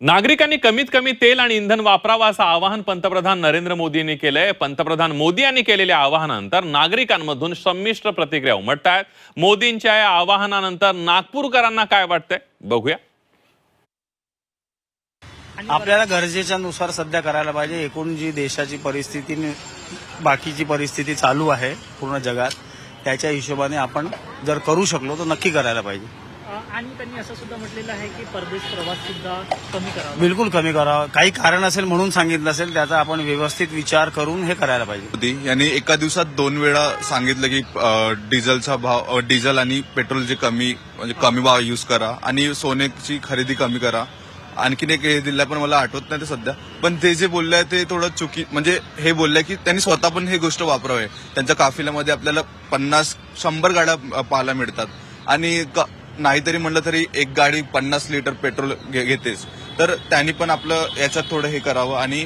नागरिकांनी कमीत कमी तेल आणि इंधन वापरावं असं आवाहन पंतप्रधान नरेंद्र मोदी यांनी केलंय। पंतप्रधान मोदी यांनी केलेल्या आवाहनानंतर नागरिकांमधून संमिश्र प्रतिक्रिया उमटतायत। मोदींच्या या आवाहनानंतर नागपूरकरांना काय वाटतंय बघूया। आपल्याला गरजेच्या नुसार सध्या करायला पाहिजे। एकूण जी देशाची परिस्थिती बाकीची परिस्थिती चालू आहे पूर्ण जगात, त्याच्या हिशोबाने आपण जर करू शकलो तर नक्की करायला पाहिजे। आणि त्यांनी असं सुद्धा म्हटलेलं आहे की परदेश प्रवास सुद्धा कमी करावा। बिलकुल कमी करावा। काही कारण असेल म्हणून सांगितलं असेल, त्याचा आपण व्यवस्थित विचार करून हे करायला पाहिजे। मोदी यांनी एका दिवसात 2 वेळा सांगितलं की डिझेलचा भाव, डिझेल आणि पेट्रोलचे कमी भाव यूज करा आणि सोन्याची खरेदी कमी करा। आणखीन एक हे दिलं पण मला आठवत नाही ते सध्या, पण ते जे बोलले ते थोडं चुकी, म्हणजे हे बोलले की त्यांनी स्वतः पण हे गोष्ट वापरावे। त्यांच्या काफिल्यामध्ये आपल्याला 50-100 गाड्या पाहायला मिळतात आणि नाहीतरी म्हणलं तरी एक गाडी 50 लिटर पेट्रोल घेतेच, तर त्यांनी पण आपलं याच्यात थोडं हे करावं आणि